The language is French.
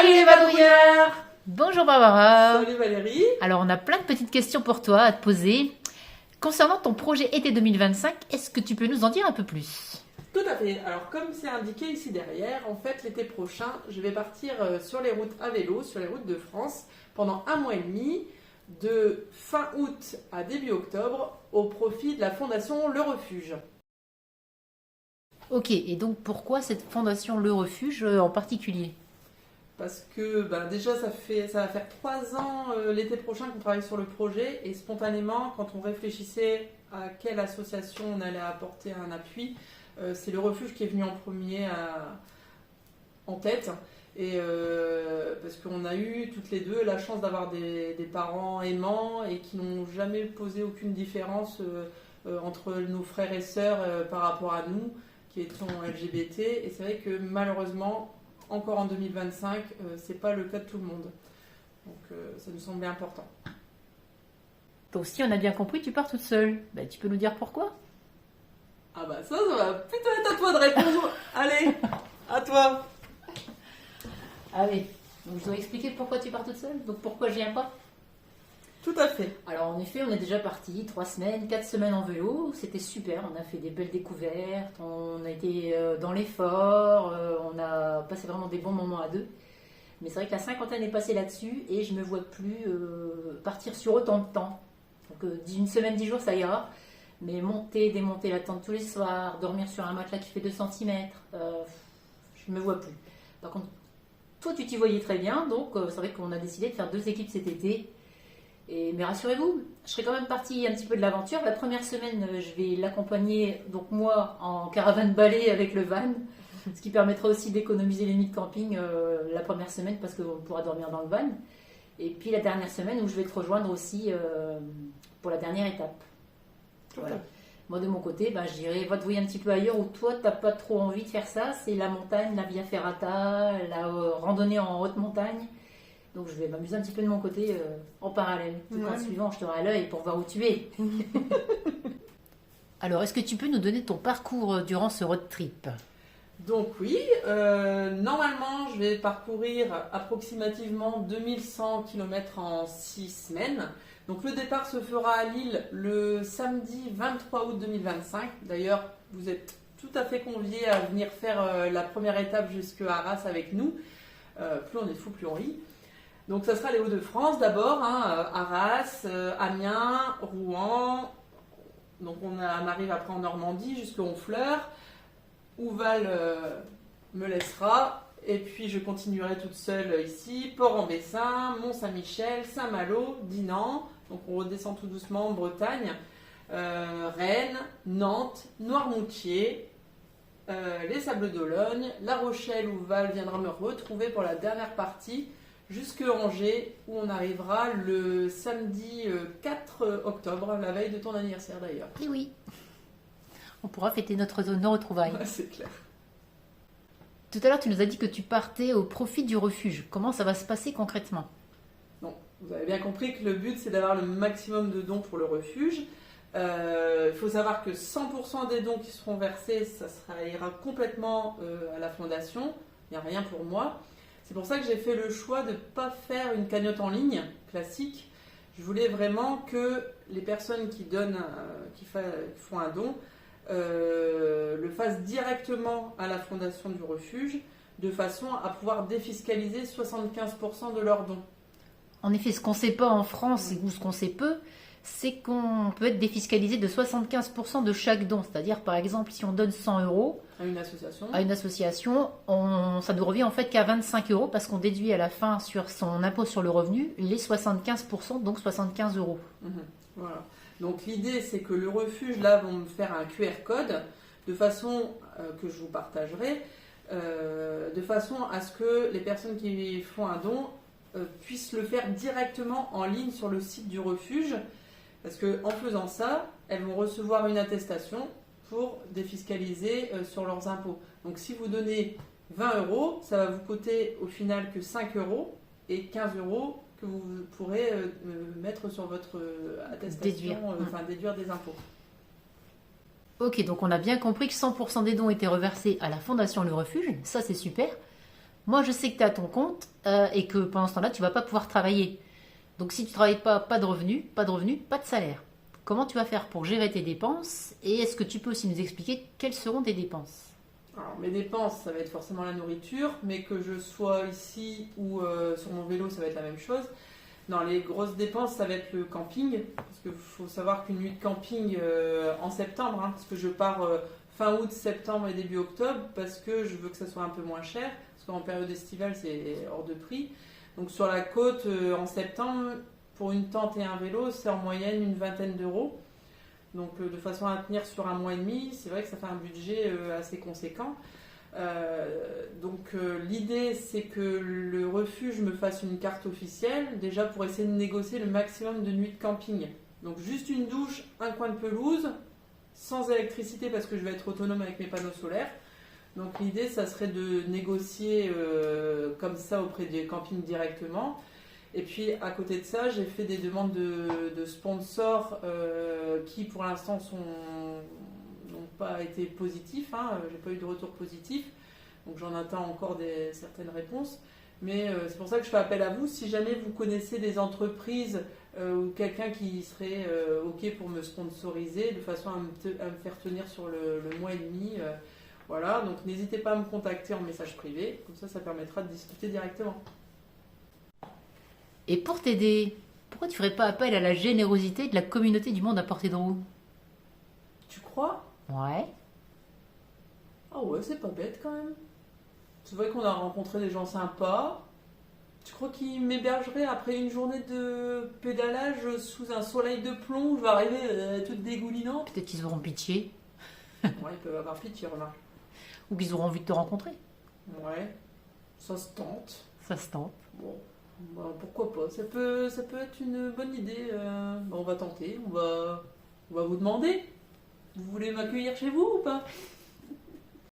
Salut les vadrouilleurs! Bonjour Barbara. Salut Valérie. Alors on a plein de petites questions pour toi à te poser. Concernant ton projet été 2025, est-ce que tu peux nous en dire un peu plus? Tout à fait. Alors comme c'est indiqué ici derrière, en fait l'été prochain, je vais partir sur les routes à vélo, sur les routes de France, pendant 1 mois et demi, de fin août à début octobre, au profit de la fondation Le Refuge. Ok, et donc pourquoi cette fondation Le Refuge en particulier? Parce que déjà ça va faire 3 ans l'été prochain qu'on travaille sur le projet et spontanément quand on réfléchissait à quelle association on allait apporter un appui, c'est le refuge qui est venu en premier en tête. Et parce qu'on a eu toutes les deux la chance d'avoir des parents aimants et qui n'ont jamais posé aucune différence entre nos frères et sœurs par rapport à nous qui étions LGBT. Et c'est vrai que malheureusement, encore en 2025, c'est pas le cas de tout le monde. Donc ça nous semblait important. Donc si on a bien compris, tu pars toute seule. Tu peux nous dire pourquoi? Ah bah ça va plutôt être à toi de répondre. Allez, à toi. Allez, donc je dois expliquer pourquoi tu pars toute seule. Donc pourquoi je viens pas? Tout à fait. Alors en effet, on est déjà parti 3 semaines, 4 semaines en vélo, c'était super, on a fait des belles découvertes, on a été dans l'effort, on a passé vraiment des bons moments à deux. Mais c'est vrai que la cinquantaine est passée là-dessus et je ne me vois plus partir sur autant de temps. Donc une semaine, 10 jours, ça ira. Mais monter, démonter la tente tous les soirs, dormir sur un matelas qui fait 2 cm, je ne me vois plus. Par contre, toi tu t'y voyais très bien, donc c'est vrai qu'on a décidé de faire 2 équipes cet été. Mais rassurez-vous, je serai quand même partie un petit peu de l'aventure. La première semaine, je vais l'accompagner, donc moi, en caravane balai avec le van, ce qui permettra aussi d'économiser les nuits de camping la première semaine parce qu'on pourra dormir dans le van. Et puis la dernière semaine où je vais te rejoindre aussi pour la dernière étape. Voilà. Moi de mon côté, je dirais va te voir un petit peu ailleurs où toi, tu n'as pas trop envie de faire ça. C'est la montagne, la Via Ferrata, la randonnée en haute montagne. Donc je vais m'amuser un petit peu de mon côté en parallèle. Tout en suivant, je t'aurai à l'œil pour voir où tu es. Alors, est-ce que tu peux nous donner ton parcours durant ce road trip? Donc oui, normalement je vais parcourir approximativement 2100 km en 6 semaines. Donc le départ se fera à Lille le samedi 23 août 2025. D'ailleurs, vous êtes tout à fait conviés à venir faire la première étape jusqu'à Arras avec nous. Plus on est fou, plus on rit. Donc ça sera les Hauts-de-France d'abord, Arras, Amiens, Rouen. Donc on arrive après en Normandie jusqu'à Honfleur. Ouval me laissera. Et puis je continuerai toute seule ici. Port-en-Bessin, Mont-Saint-Michel, Saint-Malo, Dinan. Donc on redescend tout doucement en Bretagne. Rennes, Nantes, Noirmoutier, les Sables d'Olonne, La Rochelle où Val viendra me retrouver pour la dernière partie. Jusque Angers, où on arrivera le samedi 4 octobre, la veille de ton anniversaire d'ailleurs. Et oui, on pourra fêter nos retrouvailles. Ouais, c'est clair. Tout à l'heure, tu nous as dit que tu partais au profit du refuge. Comment ça va se passer concrètement? Bon, vous avez bien compris que le but, c'est d'avoir le maximum de dons pour le refuge. Il faut savoir que 100% des dons qui seront versés, ira complètement à la fondation. Il n'y a rien pour moi. C'est pour ça que j'ai fait le choix de ne pas faire une cagnotte en ligne classique. Je voulais vraiment que les personnes qui donnent, qui font un don, le fassent directement à la fondation du refuge, de façon à pouvoir défiscaliser 75% de leurs dons. En effet, ce qu'on ne sait pas en France, ou ce qu'on sait peu, c'est qu'on peut être défiscalisé de 75% de chaque don. C'est-à-dire, par exemple, si on donne 100 euros à une association, ça ne revient en fait qu'à 25 euros parce qu'on déduit à la fin sur son impôt sur le revenu les 75%, donc 75 euros. Voilà. Donc l'idée, c'est que le refuge, là, vont me faire un QR code de façon que je vous partagerai, de façon à ce que les personnes qui font un don puissent le faire directement en ligne sur le site du refuge. Parce qu'en faisant ça, elles vont recevoir une attestation pour défiscaliser sur leurs impôts. Donc si vous donnez 20 euros, ça va vous coûter au final que 5 euros et 15 euros que vous pourrez mettre sur votre attestation, déduire des impôts. Ok, donc on a bien compris que 100% des dons étaient reversés à la Fondation Le Refuge, ça c'est super. Moi, je sais que tu es à ton compte et que pendant ce temps-là, tu vas pas pouvoir travailler. Donc, si tu travailles pas de revenus, pas de salaire. Comment tu vas faire pour gérer tes dépenses? Et est-ce que tu peux aussi nous expliquer quelles seront tes dépenses? Alors, mes dépenses, ça va être forcément la nourriture, mais que je sois ici ou sur mon vélo, ça va être la même chose. Non, les grosses dépenses, ça va être le camping, parce qu'il faut savoir qu'une nuit de camping en septembre, hein, parce que je pars fin août, septembre et début octobre, parce que je veux que ça soit un peu moins cher, parce qu'en période estivale, c'est hors de prix. Donc sur la côte, en septembre, pour une tente et un vélo, c'est en moyenne une vingtaine d'euros. Donc de façon à tenir sur un mois et demi, c'est vrai que ça fait un budget assez conséquent. L'idée c'est que le refuge me fasse une carte officielle, déjà pour essayer de négocier le maximum de nuits de camping. Donc juste une douche, un coin de pelouse, sans électricité parce que je vais être autonome avec mes panneaux solaires. Donc l'idée ça serait de négocier comme ça auprès des campings directement. Et puis à côté de ça, j'ai fait des demandes de sponsors qui pour l'instant n'ont pas été positifs. J'ai pas eu de retour positif. Donc j'en attends encore certaines réponses. Mais c'est pour ça que je fais appel à vous. Si jamais vous connaissez des entreprises ou quelqu'un qui serait OK pour me sponsoriser de façon à me faire tenir sur le mois et demi. Voilà, donc n'hésitez pas à me contacter en message privé. Comme ça permettra de discuter directement. Et pour t'aider, pourquoi tu ferais pas appel à la générosité de la communauté du monde à portée de roue? Tu crois? Ouais. Ah ouais, c'est pas bête quand même. C'est vrai qu'on a rencontré des gens sympas. Tu crois qu'ils m'hébergeraient après une journée de pédalage sous un soleil de plomb où je vais arriver toute dégoulinante? Peut-être qu'ils auront pitié. Ouais, ils peuvent avoir pitié, remarque. Ou qu'ils auront envie de te rencontrer. Ouais, ça se tente. Ça se tente. Bon, bah, pourquoi pas. Ça peut être une bonne idée. On va tenter, on va vous demander. Vous voulez m'accueillir chez vous ou pas?